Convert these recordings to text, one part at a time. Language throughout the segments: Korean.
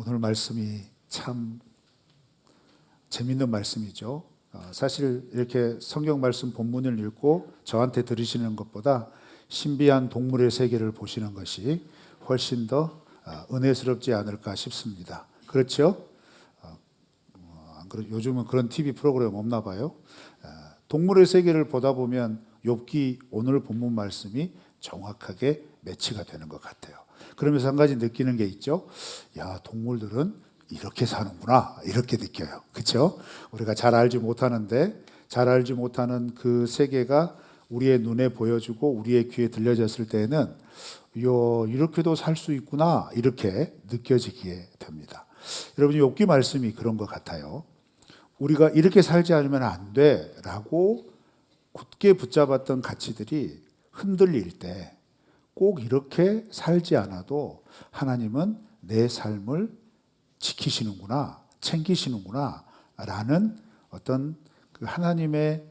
오늘 말씀이 참 재밌는 말씀이죠. 사실 이렇게 성경 말씀 본문을 읽고 저한테 들으시는 것보다 신비한 동물의 세계를 보시는 것이 훨씬 더 은혜스럽지 않을까 싶습니다. 그렇죠? 요즘은 그런 TV 프로그램 없나 봐요. 동물의 세계를 보다 보면 욥기 오늘 본문 말씀이 정확하게 매치가 되는 것 같아요. 그러면서 한 가지 느끼는 게 있죠. 야, 동물들은 이렇게 사는구나, 이렇게 느껴요. 그렇죠? 우리가 잘 알지 못하는데 잘 알지 못하는 그 세계가 우리의 눈에 보여주고 우리의 귀에 들려졌을 때에는 이렇게도 살 수 있구나, 이렇게 느껴지게 됩니다. 여러분, 욥기 말씀이 그런 것 같아요. 우리가 이렇게 살지 않으면 안 돼라고 굳게 붙잡았던 가치들이 흔들릴 때 꼭 이렇게 살지 않아도 하나님은 내 삶을 지키시는구나, 챙기시는구나 라는 어떤 그 하나님의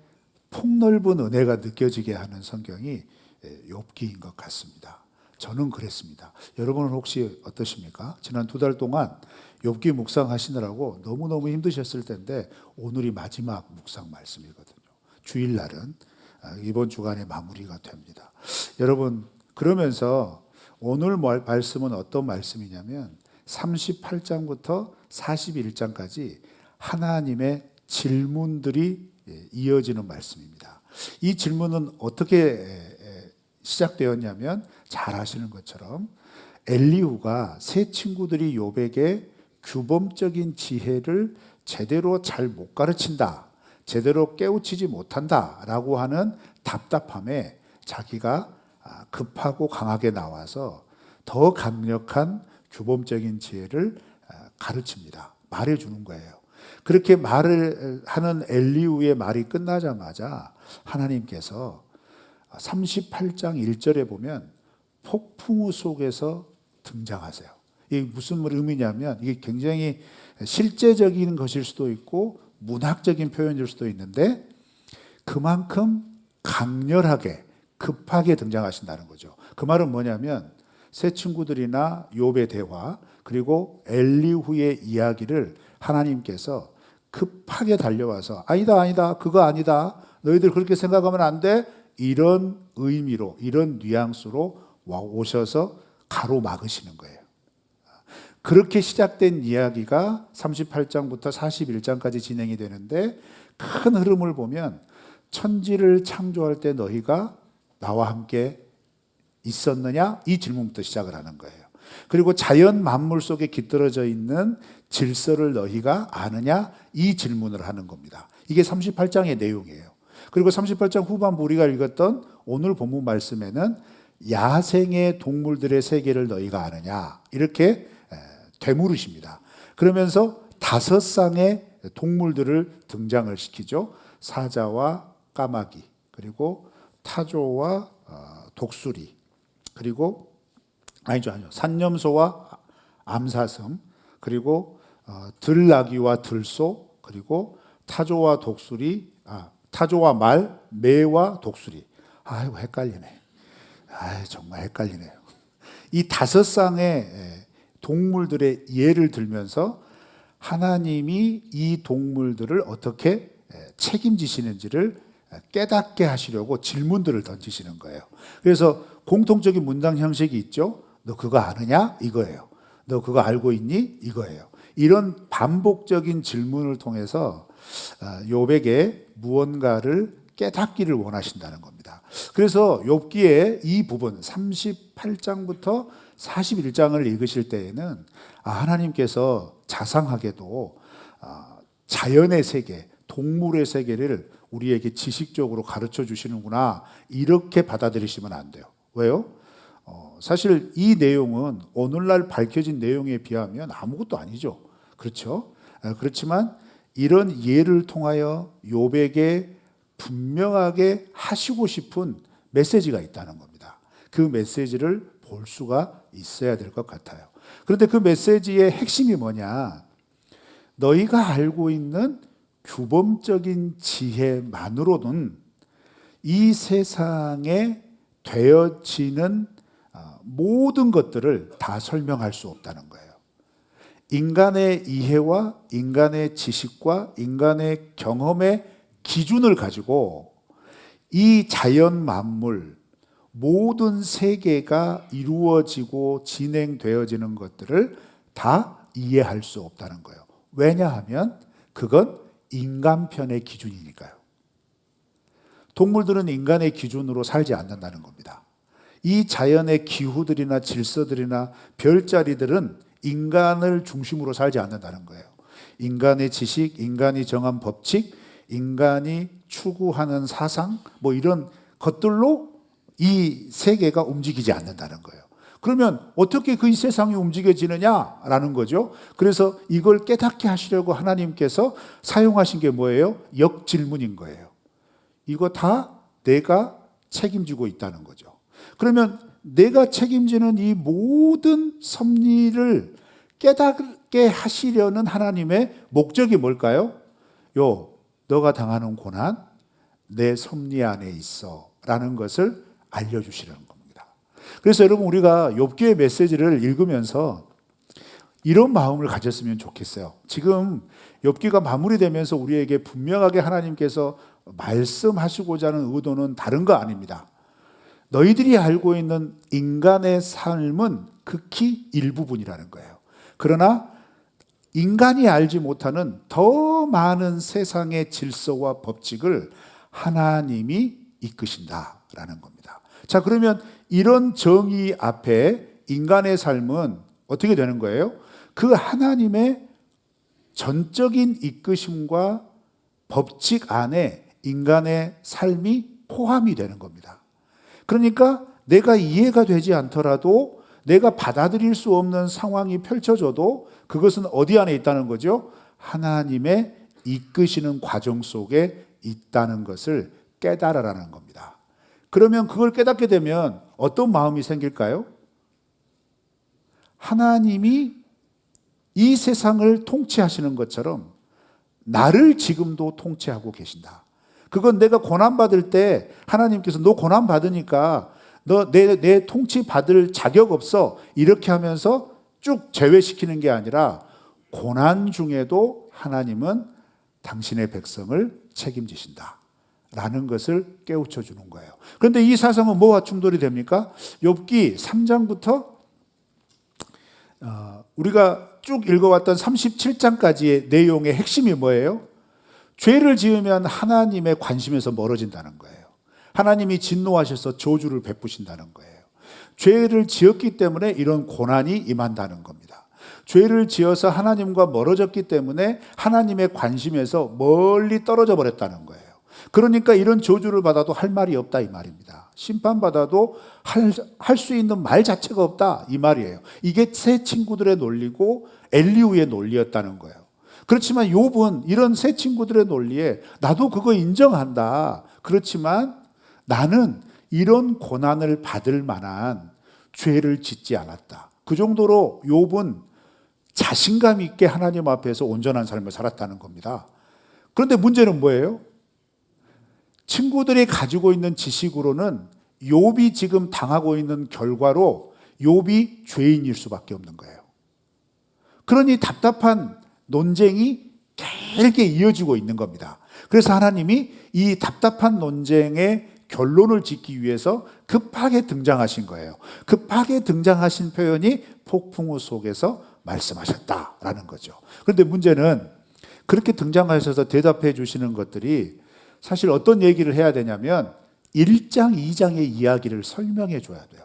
폭넓은 은혜가 느껴지게 하는 성경이 욥기인 것 같습니다. 저는 그랬습니다. 여러분은 혹시 어떠십니까? 지난 2달 동안 욥기 묵상하시느라고 너무너무 힘드셨을 텐데 오늘이 마지막 묵상 말씀이거든요. 주일날은 이번 주간의 마무리가 됩니다. 여러분, 그러면서 오늘 말씀은 어떤 말씀이냐면 38장부터 41장까지 하나님의 질문들이 이어지는 말씀입니다. 이 질문은 어떻게 시작되었냐면 잘 아시는 것처럼 엘리후가 세 친구들이 욥에게 규범적인 지혜를 제대로 잘 못 가르친다, 제대로 깨우치지 못한다라고 하는 답답함에 자기가 급하고 강하게 나와서 더 강력한 규범적인 지혜를 가르칩니다. 말해주는 거예요. 그렇게 말을 하는 엘리후의 말이 끝나자마자 하나님께서 38장 1절에 보면 폭풍우 속에서 등장하세요. 이게 무슨 의미냐면 이게 굉장히 실제적인 것일 수도 있고 문학적인 표현일 수도 있는데 그만큼 강렬하게 급하게 등장하신다는 거죠. 그 말은 뭐냐면 세 친구들이나 욥의 대화 그리고 엘리후의 이야기를 하나님께서 급하게 달려와서 아니다 그거 아니다, 너희들 그렇게 생각하면 안 돼, 이런 의미로 이런 뉘앙스로 오셔서 가로막으시는 거예요. 그렇게 시작된 이야기가 38장부터 41장까지 진행이 되는데 큰 흐름을 보면 천지를 창조할 때 너희가 나와 함께 있었느냐? 이 질문부터 시작을 하는 거예요. 그리고 자연 만물 속에 깃들어져 있는 질서를 너희가 아느냐? 이 질문을 하는 겁니다. 이게 38장의 내용이에요. 그리고 38장 후반부 우리가 읽었던 오늘 본문 말씀에는 야생의 동물들의 세계를 너희가 아느냐? 이렇게 되물으십니다. 그러면서 5쌍의 동물들을 등장을 시키죠. 사자와 까마귀, 그리고 타조와 독수리, 그리고 아니죠, 산념소와 암사슴, 그리고 들나귀와 들소, 그리고 타조와 독수리, 타조와 말, 매와 독수리. 아이고 헷갈리네. 정말 헷갈리네요. 이 5쌍의 동물들의 예를 들면서 하나님이 이 동물들을 어떻게 책임지시는지를 깨닫게 하시려고 질문들을 던지시는 거예요. 그래서 공통적인 문장 형식이 있죠. 너 그거 아느냐? 이거예요. 너 그거 알고 있니? 이거예요. 이런 반복적인 질문을 통해서 욥에게 무언가를 깨닫기를 원하신다는 겁니다. 그래서 욥기의 이 부분 38장부터 41장을 읽으실 때에는 하나님께서 자상하게도 자연의 세계, 동물의 세계를 우리에게 지식적으로 가르쳐 주시는구나, 이렇게 받아들이시면 안 돼요. 왜요? 사실 이 내용은 오늘날 밝혀진 내용에 비하면 아무것도 아니죠. 그렇죠? 그렇지만 이런 예를 통하여 욥에게 분명하게 하시고 싶은 메시지가 있다는 겁니다. 그 메시지를 볼 수가 있어야 될 것 같아요. 그런데 그 메시지의 핵심이 뭐냐? 너희가 알고 있는 규범적인 지혜만으로는 이 세상에 되어지는 모든 것들을 다 설명할 수 없다는 거예요. 인간의 이해와 인간의 지식과 인간의 경험의 기준을 가지고 이 자연 만물, 모든 세계가 이루어지고 진행되어지는 것들을 다 이해할 수 없다는 거예요. 왜냐하면 그건 인간편의 기준이니까요. 동물들은 인간의 기준으로 살지 않는다는 겁니다. 이 자연의 기후들이나 질서들이나 별자리들은 인간을 중심으로 살지 않는다는 거예요. 인간의 지식, 인간이 정한 법칙, 인간이 추구하는 사상, 뭐 이런 것들로 이 세계가 움직이지 않는다는 거예요. 그러면 어떻게 그 세상이 움직여지느냐라는 거죠. 그래서 이걸 깨닫게 하시려고 하나님께서 사용하신 게 뭐예요? 역질문인 거예요. 이거 다 내가 책임지고 있다는 거죠. 그러면 내가 책임지는 이 모든 섭리를 깨닫게 하시려는 하나님의 목적이 뭘까요? 너가 당하는 고난 내 섭리 안에 있어 라는 것을 알려주시려는 겁니다. 그래서 여러분, 우리가 욥기의 메시지를 읽으면서 이런 마음을 가졌으면 좋겠어요. 지금 욥기가 마무리되면서 우리에게 분명하게 하나님께서 말씀하시고자 하는 의도는 다른 거 아닙니다. 너희들이 알고 있는 인간의 삶은 극히 일부분이라는 거예요. 그러나 인간이 알지 못하는 더 많은 세상의 질서와 법칙을 하나님이 이끄신다라는 겁니다. 자, 그러면 이런 정의 앞에 인간의 삶은 어떻게 되는 거예요? 그 하나님의 전적인 이끄심과 법칙 안에 인간의 삶이 포함이 되는 겁니다. 그러니까 내가 이해가 되지 않더라도, 내가 받아들일 수 없는 상황이 펼쳐져도 그것은 어디 안에 있다는 거죠? 하나님의 이끄시는 과정 속에 있다는 것을 깨달으라는 겁니다. 그러면 그걸 깨닫게 되면 어떤 마음이 생길까요? 하나님이 이 세상을 통치하시는 것처럼 나를 지금도 통치하고 계신다. 그건 내가 고난받을 때 하나님께서 너 고난받으니까 너 내 통치 받을 자격 없어 이렇게 하면서 쭉 제외시키는 게 아니라 고난 중에도 하나님은 당신의 백성을 책임지신다 라는 것을 깨우쳐 주는 거예요. 그런데 이 사상은 뭐와 충돌이 됩니까? 욥기 3장부터 우리가 쭉 읽어왔던 37장까지의 내용의 핵심이 뭐예요? 죄를 지으면 하나님의 관심에서 멀어진다는 거예요. 하나님이 진노하셔서 저주를 베푸신다는 거예요. 죄를 지었기 때문에 이런 고난이 임한다는 겁니다. 죄를 지어서 하나님과 멀어졌기 때문에 하나님의 관심에서 멀리 떨어져 버렸다는 거예요. 그러니까 이런 저주를 받아도 할 말이 없다 이 말입니다. 심판받아도 할 수 있는 말 자체가 없다 이 말이에요. 이게 새 친구들의 논리고 엘리후의 논리였다는 거예요. 그렇지만 욥은 이런 새 친구들의 논리에 나도 그거 인정한다. 그렇지만 나는 이런 고난을 받을 만한 죄를 짓지 않았다. 그 정도로 욥은 자신감 있게 하나님 앞에서 온전한 삶을 살았다는 겁니다. 그런데 문제는 뭐예요? 친구들이 가지고 있는 지식으로는 욥이 지금 당하고 있는 결과로 욥이 죄인일 수밖에 없는 거예요. 그러니 답답한 논쟁이 길게 이어지고 있는 겁니다. 그래서 하나님이 이 답답한 논쟁의 결론을 짓기 위해서 급하게 등장하신 거예요. 급하게 등장하신 표현이 폭풍우 속에서 말씀하셨다라는 거죠. 그런데 문제는 그렇게 등장하셔서 대답해 주시는 것들이 사실 어떤 얘기를 해야 되냐면 1장, 2장의 이야기를 설명해 줘야 돼요.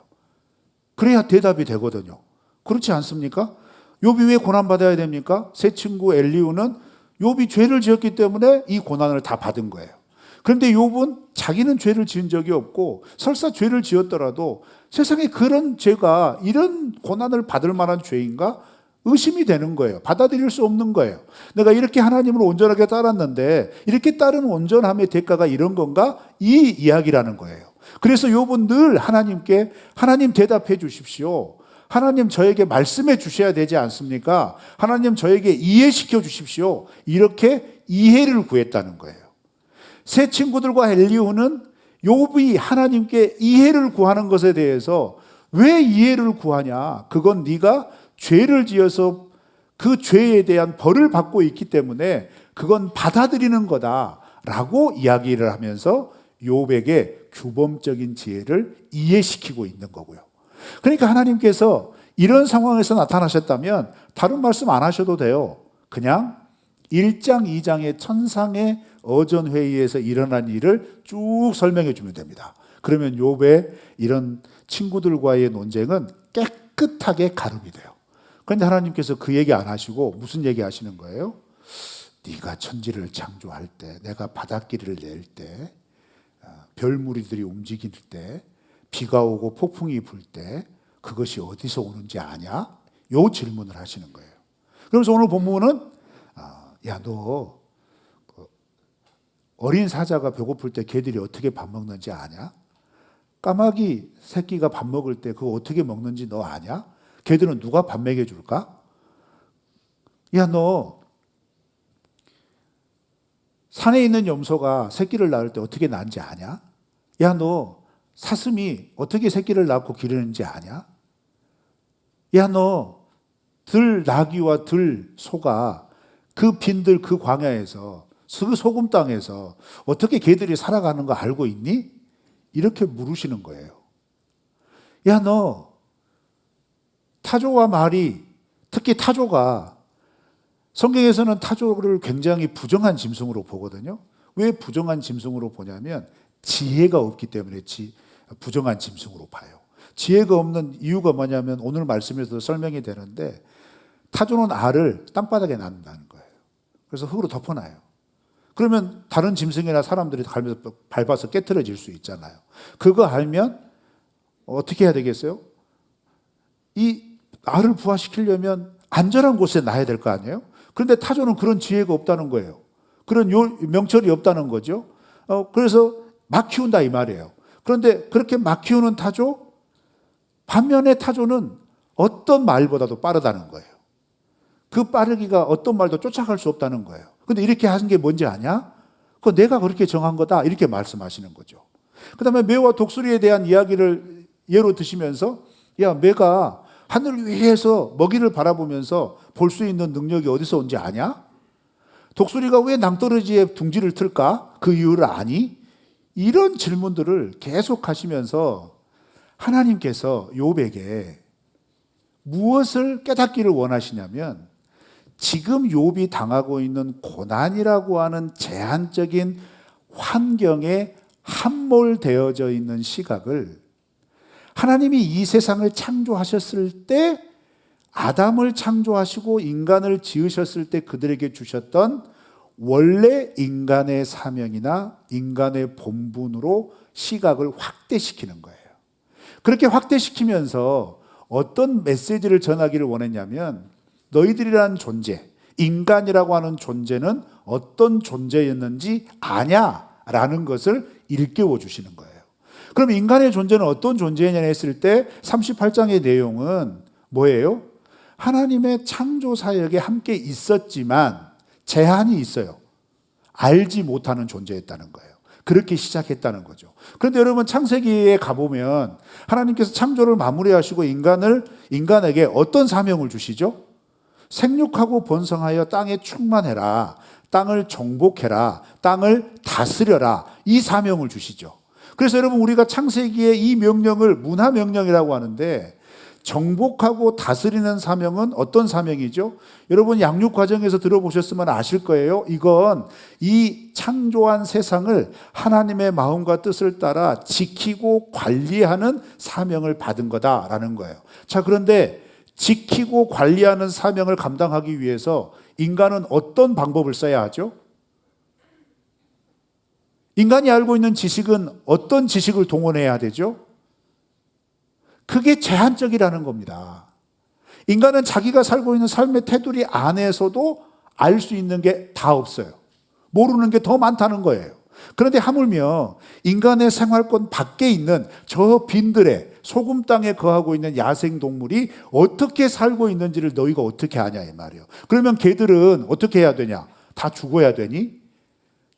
그래야 대답이 되거든요. 그렇지 않습니까? 욥이 왜 고난받아야 됩니까? 새 친구 엘리후는 욥이 죄를 지었기 때문에 이 고난을 다 받은 거예요. 그런데 욥은 자기는 죄를 지은 적이 없고 설사 죄를 지었더라도 세상에 그런 죄가 이런 고난을 받을 만한 죄인가? 의심이 되는 거예요. 받아들일 수 없는 거예요. 내가 이렇게 하나님을 온전하게 따랐는데 이렇게 따른 온전함의 대가가 이런 건가? 이 이야기라는 거예요. 그래서 욥은 늘 하나님께 하나님 대답해 주십시오. 하나님 저에게 말씀해 주셔야 되지 않습니까? 하나님 저에게 이해시켜 주십시오. 이렇게 이해를 구했다는 거예요. 새 친구들과 엘리후는 욥이 하나님께 이해를 구하는 것에 대해서 왜 이해를 구하냐? 그건 네가 죄를 지어서 그 죄에 대한 벌을 받고 있기 때문에 그건 받아들이는 거다라고 이야기를 하면서 욥에게 규범적인 지혜를 이해시키고 있는 거고요. 그러니까 하나님께서 이런 상황에서 나타나셨다면 다른 말씀 안 하셔도 돼요. 그냥 1장, 2장의 천상의 어전회의에서 일어난 일을 쭉 설명해 주면 됩니다. 그러면 욥의 이런 친구들과의 논쟁은 깨끗하게 가름이 돼요. 그런데 하나님께서 그 얘기 안 하시고 무슨 얘기 하시는 거예요? 네가 천지를 창조할 때, 내가 바닷길을 낼 때, 별무리들이 움직일 때, 비가 오고 폭풍이 불 때 그것이 어디서 오는지 아냐? 요 질문을 하시는 거예요. 그래서 오늘 본문은 야, 너 어린 사자가 배고플 때 개들이 어떻게 밥 먹는지 아냐? 까마귀 새끼가 밥 먹을 때 그거 어떻게 먹는지 너 아냐? 개들은 누가 밥 먹여줄까? 야, 너 산에 있는 염소가 새끼를 낳을 때 어떻게 낳는지 아냐? 야, 너 사슴이 어떻게 새끼를 낳고 기르는지 아냐? 야, 너 들나귀와 들소가 그 빈들 그 광야에서 그 소금 땅에서 어떻게 개들이 살아가는 거 알고 있니? 이렇게 물으시는 거예요. 야, 너 타조와 말이, 특히 타조가, 성경에서는 타조를 굉장히 부정한 짐승으로 보거든요. 왜 부정한 짐승으로 보냐면 지혜가 없기 때문에 부정한 짐승으로 봐요. 지혜가 없는 이유가 뭐냐면 오늘 말씀에서도 설명이 되는데 타조는 알을 땅바닥에 낳는다는 거예요. 그래서 흙으로 덮어놔요. 그러면 다른 짐승이나 사람들이 밟아서 깨트려질 수 있잖아요. 그거 알면 어떻게 해야 되겠어요? 이 알을 부화시키려면 안전한 곳에 놔야 될 거 아니에요? 그런데 타조는 그런 지혜가 없다는 거예요. 그런 명철이 없다는 거죠. 그래서 막 키운다 이 말이에요. 그런데 그렇게 막 키우는 타조, 반면에 타조는 어떤 말보다도 빠르다는 거예요. 그 빠르기가 어떤 말도 쫓아갈 수 없다는 거예요. 근데 이렇게 하는 게 뭔지 아냐? 그거 내가 그렇게 정한 거다. 이렇게 말씀하시는 거죠. 그 다음에 매와 독수리에 대한 이야기를 예로 드시면서 야, 매가 하늘 위에서 먹이를 바라보면서 볼 수 있는 능력이 어디서 온지 아냐? 독수리가 왜 낭떠러지에 둥지를 틀까? 그 이유를 아니? 이런 질문들을 계속 하시면서 하나님께서 욥에게 무엇을 깨닫기를 원하시냐면 지금 욥이 당하고 있는 고난이라고 하는 제한적인 환경에 함몰되어져 있는 시각을 하나님이 이 세상을 창조하셨을 때 아담을 창조하시고 인간을 지으셨을 때 그들에게 주셨던 원래 인간의 사명이나 인간의 본분으로 시각을 확대시키는 거예요. 그렇게 확대시키면서 어떤 메시지를 전하기를 원했냐면 너희들이라는 존재, 인간이라고 하는 존재는 어떤 존재였는지 아냐라는 것을 일깨워 주시는 거예요. 그럼 인간의 존재는 어떤 존재냐 했을 때 38장의 내용은 뭐예요? 하나님의 창조 사역에 함께 있었지만 제한이 있어요. 알지 못하는 존재였다는 거예요. 그렇게 시작했다는 거죠. 그런데 여러분 창세기에 가보면 하나님께서 창조를 마무리하시고 인간에게 어떤 사명을 주시죠? 생육하고 번성하여 땅에 충만해라. 땅을 정복해라. 땅을 다스려라. 이 사명을 주시죠. 그래서 여러분 우리가 창세기의 이 명령을 문화명령이라고 하는데 정복하고 다스리는 사명은 어떤 사명이죠? 여러분 양육 과정에서 들어보셨으면 아실 거예요. 이건 이 창조한 세상을 하나님의 마음과 뜻을 따라 지키고 관리하는 사명을 받은 거다라는 거예요. 자, 그런데 지키고 관리하는 사명을 감당하기 위해서 인간은 어떤 방법을 써야 하죠? 인간이 알고 있는 지식은 어떤 지식을 동원해야 되죠? 그게 제한적이라는 겁니다. 인간은 자기가 살고 있는 삶의 테두리 안에서도 알 수 있는 게 다 없어요. 모르는 게 더 많다는 거예요. 그런데 하물며 인간의 생활권 밖에 있는 저 빈들에 소금 땅에 거하고 있는 야생동물이 어떻게 살고 있는지를 너희가 어떻게 아냐 이 말이에요. 그러면 개들은 어떻게 해야 되냐? 다 죽어야 되니?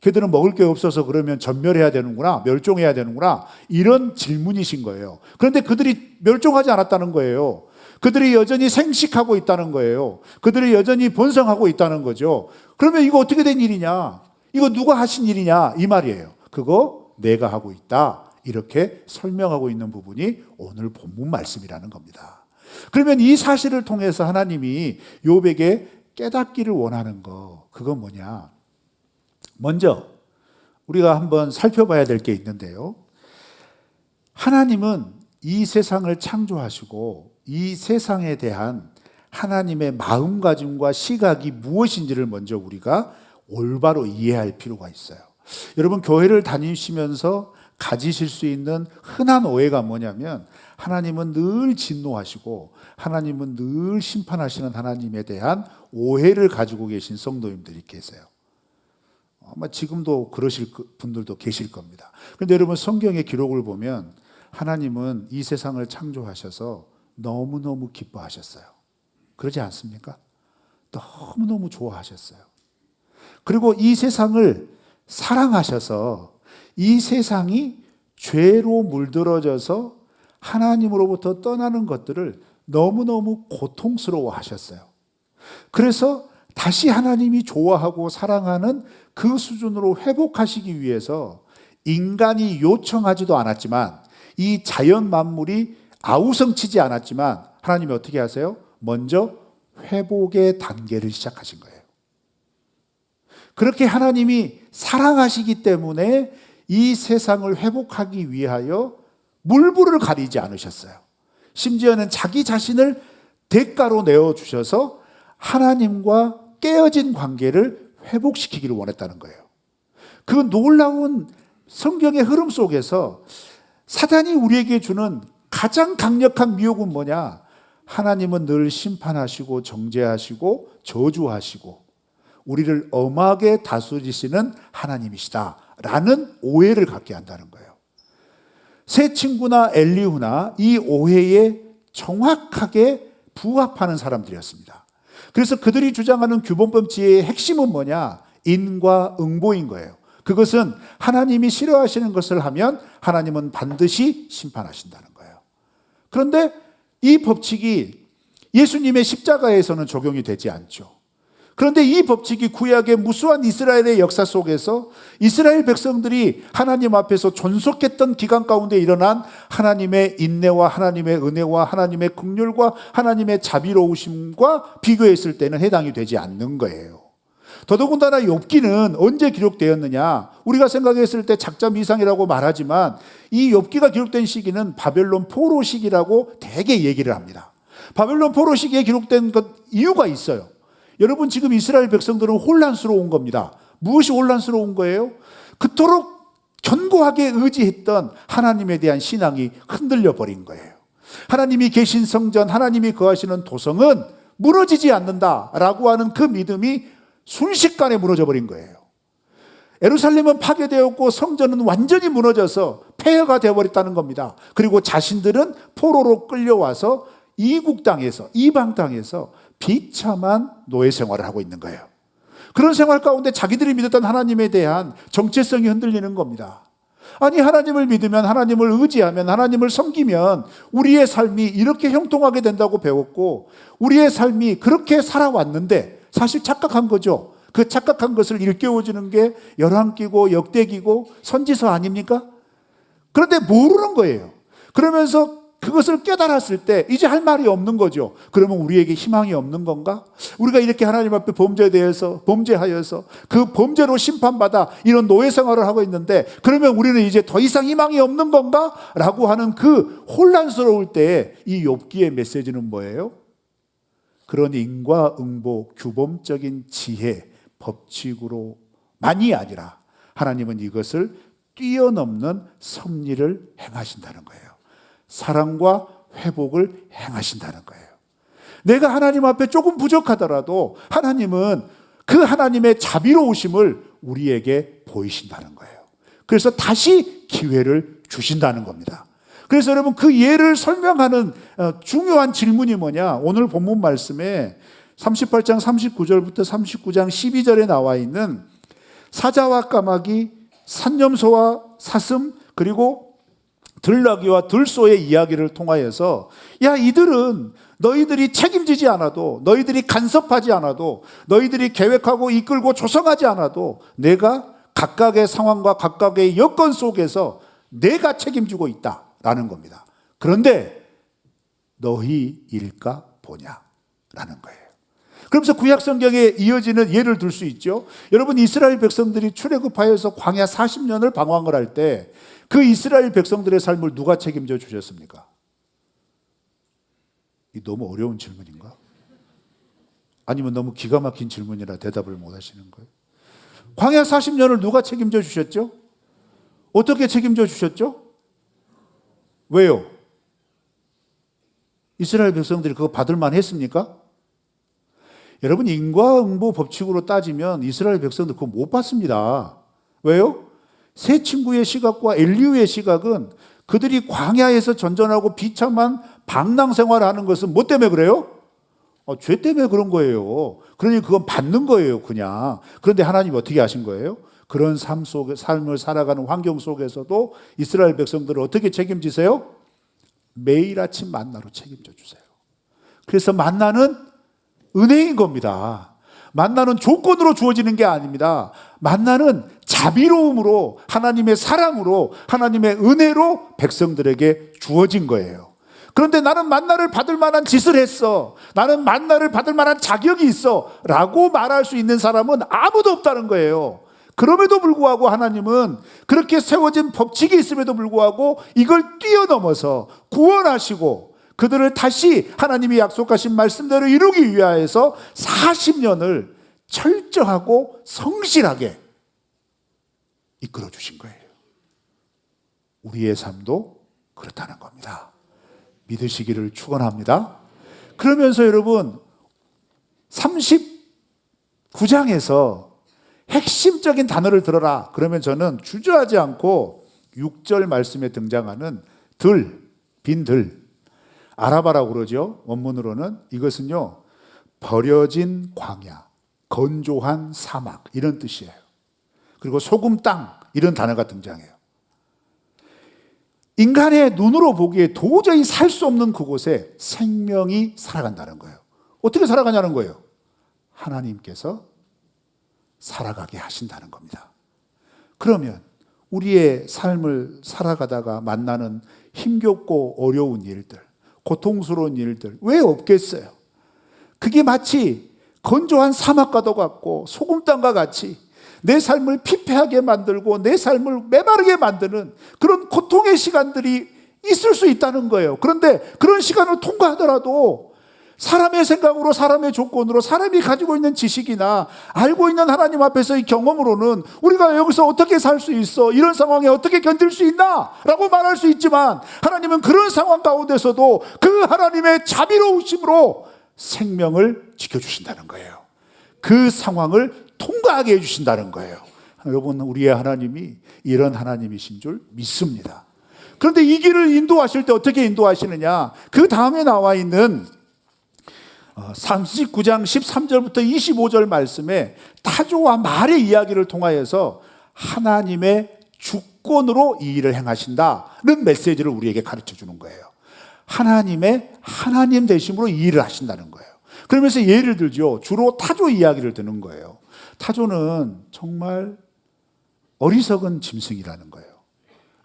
걔들은 먹을 게 없어서 그러면 전멸해야 되는구나, 멸종해야 되는구나, 이런 질문이신 거예요. 그런데 그들이 멸종하지 않았다는 거예요. 그들이 여전히 생식하고 있다는 거예요. 그들이 여전히 번성하고 있다는 거죠. 그러면 이거 어떻게 된 일이냐? 이거 누가 하신 일이냐? 이 말이에요. 그거 내가 하고 있다. 이렇게 설명하고 있는 부분이 오늘 본문 말씀이라는 겁니다. 그러면 이 사실을 통해서 하나님이 욥에게 깨닫기를 원하는 거, 그건 뭐냐? 먼저 우리가 한번 살펴봐야 될 게 있는데요. 하나님은 이 세상을 창조하시고 이 세상에 대한 하나님의 마음가짐과 시각이 무엇인지를 먼저 우리가 올바로 이해할 필요가 있어요. 여러분, 교회를 다니시면서 가지실 수 있는 흔한 오해가 뭐냐면 하나님은 늘 진노하시고 하나님은 늘 심판하시는 하나님에 대한 오해를 가지고 계신 성도님들이 계세요. 아마 지금도 그러실 분들도 계실 겁니다. 그런데 여러분, 성경의 기록을 보면 하나님은 이 세상을 창조하셔서 너무너무 기뻐하셨어요. 그러지 않습니까? 너무너무 좋아하셨어요. 그리고 이 세상을 사랑하셔서 이 세상이 죄로 물들어져서 하나님으로부터 떠나는 것들을 너무너무 고통스러워 하셨어요. 그래서 다시 하나님이 좋아하고 사랑하는 그 수준으로 회복하시기 위해서 인간이 요청하지도 않았지만, 이 자연 만물이 아우성치지 않았지만 하나님이 어떻게 하세요? 먼저 회복의 단계를 시작하신 거예요. 그렇게 하나님이 사랑하시기 때문에 이 세상을 회복하기 위하여 물불을 가리지 않으셨어요. 심지어는 자기 자신을 대가로 내어주셔서 하나님과 깨어진 관계를 회복시키기를 원했다는 거예요. 그 놀라운 성경의 흐름 속에서 사단이 우리에게 주는 가장 강력한 미혹은 뭐냐? 하나님은 늘 심판하시고 정죄하시고 저주하시고 우리를 엄하게 다스리시는 하나님이시다라는 오해를 갖게 한다는 거예요. 새 친구나 엘리후나 이 오해에 정확하게 부합하는 사람들이었습니다. 그래서 그들이 주장하는 규범법 지혜의 핵심은 뭐냐? 인과 응보인 거예요. 그것은 하나님이 싫어하시는 것을 하면 하나님은 반드시 심판하신다는 거예요. 그런데 이 법칙이 예수님의 십자가에서는 적용이 되지 않죠. 그런데 이 법칙이 구약의 무수한 이스라엘의 역사 속에서 이스라엘 백성들이 하나님 앞에서 존속했던 기간 가운데 일어난 하나님의 인내와 하나님의 은혜와 하나님의 긍휼과 하나님의 자비로우심과 비교했을 때는 해당이 되지 않는 거예요. 더더군다나 욥기는 언제 기록되었느냐? 우리가 생각했을 때 작자 미상이라고 말하지만 이 욥기가 기록된 시기는 바벨론 포로 시기라고 대개 얘기를 합니다. 바벨론 포로 시기에 기록된 것 이유가 있어요. 여러분, 지금 이스라엘 백성들은 혼란스러운 겁니다. 무엇이 혼란스러운 거예요? 그토록 견고하게 의지했던 하나님에 대한 신앙이 흔들려 버린 거예요. 하나님이 계신 성전, 하나님이 거하시는 도성은 무너지지 않는다라고 하는 그 믿음이 순식간에 무너져 버린 거예요. 예루살렘은 파괴되었고 성전은 완전히 무너져서 폐허가 되어버렸다는 겁니다. 그리고 자신들은 포로로 끌려와서 이국 땅에서, 이방 땅에서 비참한 노예 생활을 하고 있는 거예요. 그런 생활 가운데 자기들이 믿었던 하나님에 대한 정체성이 흔들리는 겁니다. 아니, 하나님을 믿으면, 하나님을 의지하면, 하나님을 섬기면 우리의 삶이 이렇게 형통하게 된다고 배웠고 우리의 삶이 그렇게 살아왔는데 사실 착각한 거죠. 그 착각한 것을 일깨워주는 게 열왕기고 역대기고 선지서 아닙니까? 그런데 모르는 거예요. 그러면서 그것을 깨달았을 때 이제 할 말이 없는 거죠. 그러면 우리에게 희망이 없는 건가? 우리가 이렇게 하나님 앞에 범죄하여서 그 범죄로 심판받아 이런 노예 생활을 하고 있는데 그러면 우리는 이제 더 이상 희망이 없는 건가? 라고 하는 그 혼란스러울 때 이 욥기의 메시지는 뭐예요? 그런 인과응보, 규범적인 지혜, 법칙으로만이 아니라 하나님은 이것을 뛰어넘는 섭리를 행하신다는 거예요. 사랑과 회복을 행하신다는 거예요. 내가 하나님 앞에 조금 부족하더라도 하나님은 그 하나님의 자비로우심을 우리에게 보이신다는 거예요. 그래서 다시 기회를 주신다는 겁니다. 그래서 여러분, 그 예를 설명하는 중요한 질문이 뭐냐? 오늘 본문 말씀에 38장 39절부터 39장 12절에 나와 있는 사자와 까마귀, 산염소와 사슴, 그리고 들나귀와 들소의 이야기를 통하여서 야, 이들은 너희들이 책임지지 않아도, 너희들이 간섭하지 않아도, 너희들이 계획하고 이끌고 조성하지 않아도 내가 각각의 상황과 각각의 여건 속에서 내가 책임지고 있다라는 겁니다. 그런데 너희 일까 보냐라는 거예요. 그러면서 구약 성경에 이어지는 예를 들 수 있죠. 여러분, 이스라엘 백성들이 출애굽하여서 광야 40년을 방황을 할 때 그 이스라엘 백성들의 삶을 누가 책임져 주셨습니까? 이 너무 어려운 질문인가? 아니면 너무 기가 막힌 질문이라 대답을 못 하시는 거예요? 광야 40년을 누가 책임져 주셨죠? 어떻게 책임져 주셨죠? 왜요? 이스라엘 백성들이 그거 받을 만 했습니까? 여러분, 인과응보 법칙으로 따지면 이스라엘 백성들 그거 못 받습니다. 왜요? 세 친구의 시각과 엘리후의 시각은 그들이 광야에서 전전하고 비참한 방랑 생활을 하는 것은 뭐 때문에 그래요? 죄 때문에 그런 거예요. 그러니 그건 받는 거예요, 그냥. 그런데 하나님이 어떻게 하신 거예요? 그런 삶을 살아가는 환경 속에서도 이스라엘 백성들을 어떻게 책임지세요? 매일 아침 만나로 책임져 주세요. 그래서 만나는 은혜인 겁니다. 만나는 조건으로 주어지는 게 아닙니다. 만나는 자비로움으로, 하나님의 사랑으로, 하나님의 은혜로 백성들에게 주어진 거예요. 그런데 나는 만나를 받을 만한 짓을 했어, 나는 만나를 받을 만한 자격이 있어 라고 말할 수 있는 사람은 아무도 없다는 거예요. 그럼에도 불구하고 하나님은 그렇게 세워진 법칙이 있음에도 불구하고 이걸 뛰어넘어서 구원하시고 그들을 다시 하나님이 약속하신 말씀대로 이루기 위하여서 40년을 철저하고 성실하게 이끌어 주신 거예요. 우리의 삶도 그렇다는 겁니다. 믿으시기를 축원합니다. 그러면서 여러분, 39장에서 핵심적인 단어를 들어라 그러면 저는 주저하지 않고 6절 말씀에 등장하는 빈 들, 아라바라고 그러죠. 원문으로는 이것은요, 버려진 광야, 건조한 사막 이런 뜻이에요. 그리고 소금 땅 이런 단어가 등장해요. 인간의 눈으로 보기에 도저히 살 수 없는 그곳에 생명이 살아간다는 거예요. 어떻게 살아가냐는 거예요. 하나님께서 살아가게 하신다는 겁니다. 그러면 우리의 삶을 살아가다가 만나는 힘겹고 어려운 일들, 고통스러운 일들 왜 없겠어요? 그게 마치 건조한 사막과도 같고 소금 땅과 같이 내 삶을 피폐하게 만들고 내 삶을 메마르게 만드는 그런 고통의 시간들이 있을 수 있다는 거예요. 그런데 그런 시간을 통과하더라도 사람의 생각으로, 사람의 조건으로, 사람이 가지고 있는 지식이나 알고 있는 하나님 앞에서의 경험으로는 우리가 여기서 어떻게 살 수 있어? 이런 상황에 어떻게 견딜 수 있나? 라고 말할 수 있지만 하나님은 그런 상황 가운데서도 그 하나님의 자비로우심으로 생명을 지켜주신다는 거예요. 그 상황을 통과하게 해주신다는 거예요. 여러분, 우리의 하나님이 이런 하나님이신 줄 믿습니다. 그런데 이 길을 인도하실 때 어떻게 인도하시느냐? 그 다음에 나와 있는 39장 13절부터 25절 말씀에 타조와 말의 이야기를 통하여서 하나님의 주권으로 이 일을 행하신다는 메시지를 우리에게 가르쳐 주는 거예요. 하나님의 하나님 되심으로 이 일을 하신다는 거예요. 그러면서 예를 들죠. 주로 타조 이야기를 드는 거예요. 타조는 정말 어리석은 짐승이라는 거예요.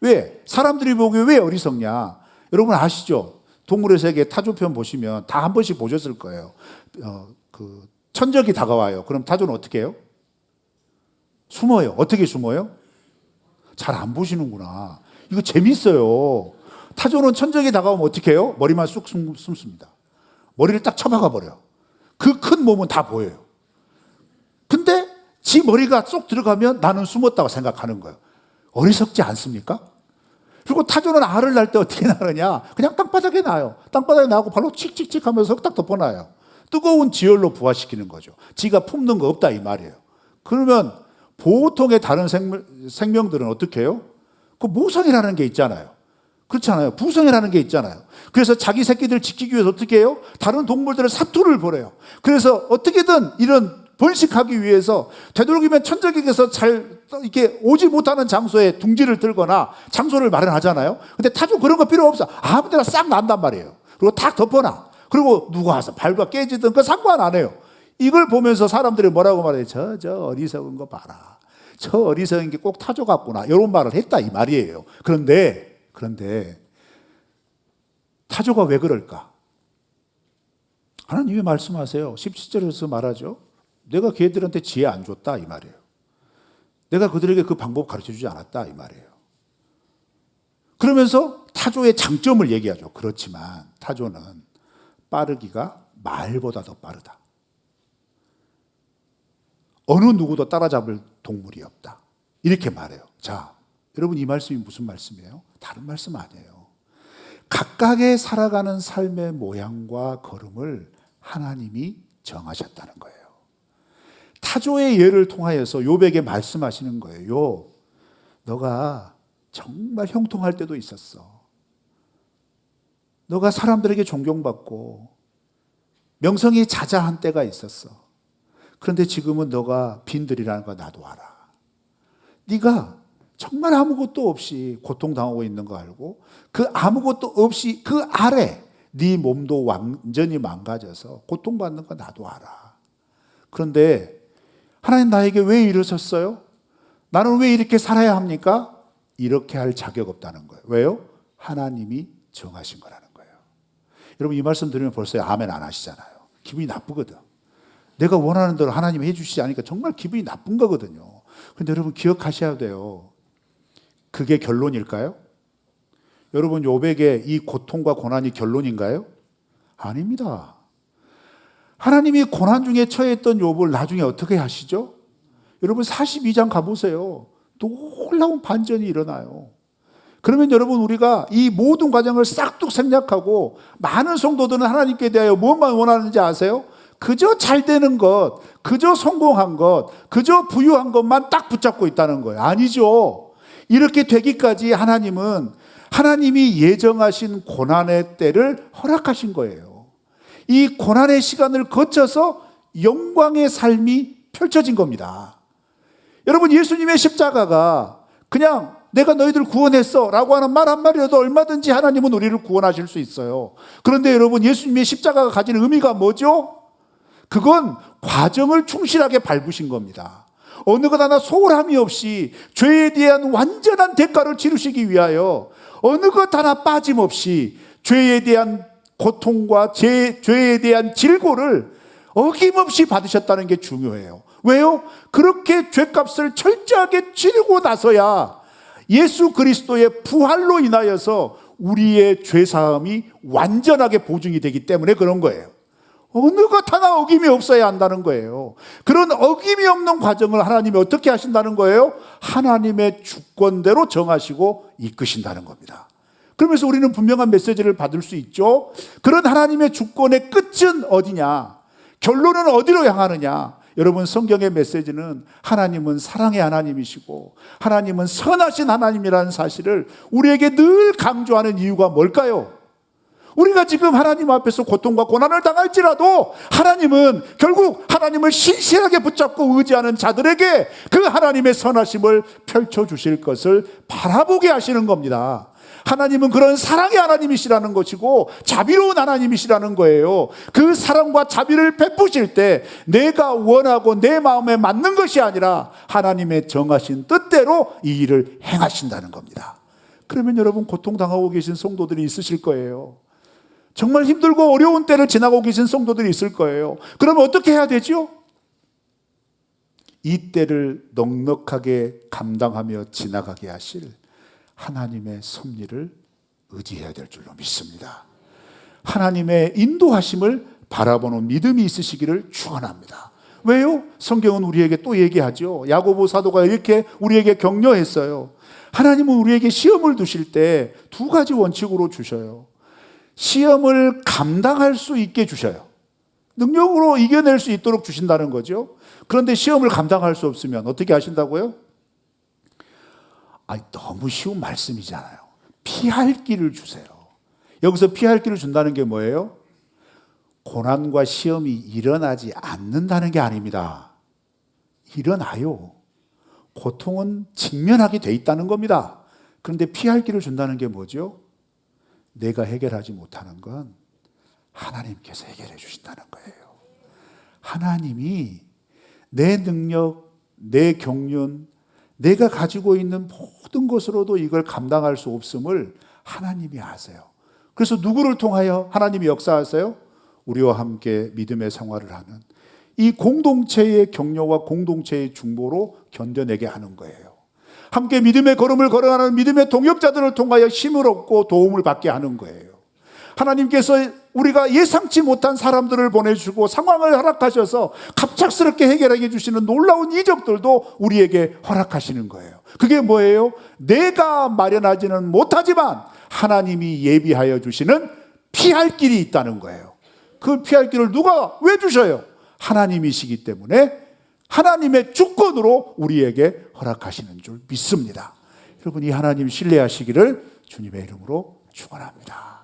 왜? 사람들이 보기에 왜 어리석냐? 여러분 아시죠? 동물의 세계 타조편 보시면 다 한 번씩 보셨을 거예요. 천적이 다가와요. 그럼 타조는 어떻게 해요? 숨어요. 어떻게 숨어요? 잘 안 보시는구나. 이거 재밌어요. 타조는 천적이 다가오면 어떻게 해요? 머리만 쑥 숨습니다. 머리를 딱 쳐박아 버려요. 그 큰 몸은 다 보여요. 근데 지 머리가 쏙 들어가면 나는 숨었다고 생각하는 거예요. 어리석지 않습니까? 그리고 타조는 알을 낳을 때 어떻게 낳느냐? 그냥 땅바닥에 낳아요. 땅바닥에 낳고 발로 칙칙칙 하면서 딱 덮어놔요. 뜨거운 지열로 부화시키는 거죠. 지가 품는 거 없다 이 말이에요. 그러면 보통의 다른 생명들은 어떻게 해요? 그 모성이라는 게 있잖아요. 그렇잖아요. 부성이라는 게 있잖아요. 그래서 자기 새끼들 지키기 위해서 어떻게 해요? 다른 동물들을 사투를 벌여요. 그래서 어떻게든 이런 번식하기 위해서 되도록이면 천적에게서 잘 이렇게 오지 못하는 장소에 둥지를 들거나 장소를 마련하잖아요. 근데 타조 그런 거 필요 없어. 아무 데나 싹 난단 말이에요. 그리고 탁 덮어놔. 그리고 누가 와서 밟아 깨지든 그 상관 안 해요. 이걸 보면서 사람들이 뭐라고 말해요? 저 어리석은 거 봐라. 저 어리석은 게 꼭 타조 같구나. 이런 말을 했다 이 말이에요. 그런데 타조가 왜 그럴까? 하나님이 말씀하세요. 17절에서 말하죠. 내가 걔들한테 지혜 안 줬다 이 말이에요. 내가 그들에게 그 방법 가르쳐주지 않았다 이 말이에요. 그러면서 타조의 장점을 얘기하죠. 그렇지만 타조는 빠르기가 말보다 더 빠르다. 어느 누구도 따라잡을 동물이 없다. 이렇게 말해요. 자, 여러분 이 말씀이 무슨 말씀이에요? 다른 말씀 아니에요. 각각의 살아가는 삶의 모양과 걸음을 하나님이 정하셨다는 거예요. 타조의 예를 통하여서 욥에게 말씀하시는 거예요. 너가 정말 형통할 때도 있었어. 너가 사람들에게 존경받고 명성이 자자한 때가 있었어. 그런데 지금은 너가 빈들이라는 거 나도 알아. 네가 정말 아무것도 없이 고통당하고 있는 거 알고 그 아무것도 없이 그 아래 네 몸도 완전히 망가져서 고통받는 거 나도 알아. 그런데 하나님 나에게 왜 이러셨어요? 나는 왜 이렇게 살아야 합니까? 이렇게 할 자격 없다는 거예요. 왜요? 하나님이 정하신 거라는 거예요. 여러분 이 말씀 들으면 벌써 아멘 안 하시잖아요. 기분이 나쁘거든. 내가 원하는 대로 하나님이 해주시지 않으니까 정말 기분이 나쁜 거거든요. 그런데 여러분 기억하셔야 돼요. 그게 결론일까요? 여러분 욥에게 이 고통과 고난이 결론인가요? 아닙니다. 하나님이 고난 중에 처했던 욥을 나중에 어떻게 하시죠? 여러분 42장 가보세요. 놀라운 반전이 일어나요. 그러면 여러분 우리가 이 모든 과정을 싹둑 생략하고 많은 성도들은 하나님께 대하여 무엇만 원하는지 아세요? 그저 잘 되는 것, 그저 성공한 것, 그저 부유한 것만 딱 붙잡고 있다는 거예요. 아니죠. 이렇게 되기까지 하나님은 하나님이 예정하신 고난의 때를 허락하신 거예요. 이 고난의 시간을 거쳐서 영광의 삶이 펼쳐진 겁니다. 여러분 예수님의 십자가가 그냥 내가 너희들 구원했어 라고 하는 말 한마디라도 얼마든지 하나님은 우리를 구원하실 수 있어요. 그런데 여러분 예수님의 십자가가 가진 의미가 뭐죠? 그건 과정을 충실하게 밟으신 겁니다. 어느 것 하나 소홀함이 없이 죄에 대한 완전한 대가를 치르시기 위하여 어느 것 하나 빠짐없이 죄에 대한 고통과 죄에 대한 질고를 어김없이 받으셨다는 게 중요해요. 왜요? 그렇게 죄값을 철저하게 치르고 나서야 예수 그리스도의 부활로 인하여서 우리의 죄사함이 완전하게 보증이 되기 때문에 그런 거예요. 어느 것 하나 어김이 없어야 한다는 거예요. 그런 어김이 없는 과정을 하나님이 어떻게 하신다는 거예요? 하나님의 주권대로 정하시고 이끄신다는 겁니다. 그러면서 우리는 분명한 메시지를 받을 수 있죠. 그런 하나님의 주권의 끝은 어디냐? 결론은 어디로 향하느냐? 여러분 성경의 메시지는 하나님은 사랑의 하나님이시고 하나님은 선하신 하나님이라는 사실을 우리에게 늘 강조하는 이유가 뭘까요? 우리가 지금 하나님 앞에서 고통과 고난을 당할지라도 하나님은 결국 하나님을 신실하게 붙잡고 의지하는 자들에게 그 하나님의 선하심을 펼쳐주실 것을 바라보게 하시는 겁니다. 하나님은 그런 사랑의 하나님이시라는 것이고 자비로운 하나님이시라는 거예요. 그 사랑과 자비를 베푸실 때 내가 원하고 내 마음에 맞는 것이 아니라 하나님의 정하신 뜻대로 이 일을 행하신다는 겁니다. 그러면 여러분 고통당하고 계신 성도들이 있으실 거예요. 정말 힘들고 어려운 때를 지나고 계신 성도들이 있을 거예요. 그러면 어떻게 해야 되죠? 이 때를 넉넉하게 감당하며 지나가게 하실 하나님의 섭리를 의지해야 될 줄로 믿습니다. 하나님의 인도하심을 바라보는 믿음이 있으시기를 축원합니다. 왜요? 성경은 우리에게 또 얘기하죠. 야고보 사도가 이렇게 우리에게 격려했어요. 하나님은 우리에게 시험을 두실 때 두 가지 원칙으로 주셔요. 시험을 감당할 수 있게 주셔요. 능력으로 이겨낼 수 있도록 주신다는 거죠. 그런데 시험을 감당할 수 없으면 어떻게 하신다고요? 너무 쉬운 말씀이잖아요. 피할 길을 주세요. 여기서 피할 길을 준다는 게 뭐예요? 고난과 시험이 일어나지 않는다는 게 아닙니다. 일어나요. 고통은 직면하게 돼 있다는 겁니다. 그런데 피할 길을 준다는 게 뭐죠? 내가 해결하지 못하는 건 하나님께서 해결해 주신다는 거예요. 하나님이 내 능력, 내 경륜, 내가 가지고 있는 모든 것으로도 이걸 감당할 수 없음을 하나님이 아세요. 그래서 누구를 통하여 하나님이 역사하세요? 우리와 함께 믿음의 생활을 하는 이 공동체의 격려와 공동체의 중보로 견뎌내게 하는 거예요. 함께 믿음의 걸음을 걸어가는 믿음의 동역자들을 통하여 힘을 얻고 도움을 받게 하는 거예요. 하나님께서 우리가 예상치 못한 사람들을 보내주고 상황을 허락하셔서 갑작스럽게 해결해 주시는 놀라운 이적들도 우리에게 허락하시는 거예요. 그게 뭐예요? 내가 마련하지는 못하지만 하나님이 예비하여 주시는 피할 길이 있다는 거예요. 그 피할 길을 누가 왜 주셔요? 하나님이시기 때문에 하나님의 주권으로 우리에게 허락하시는 줄 믿습니다. 여러분, 이 하나님 신뢰하시기를 주님의 이름으로 축원합니다.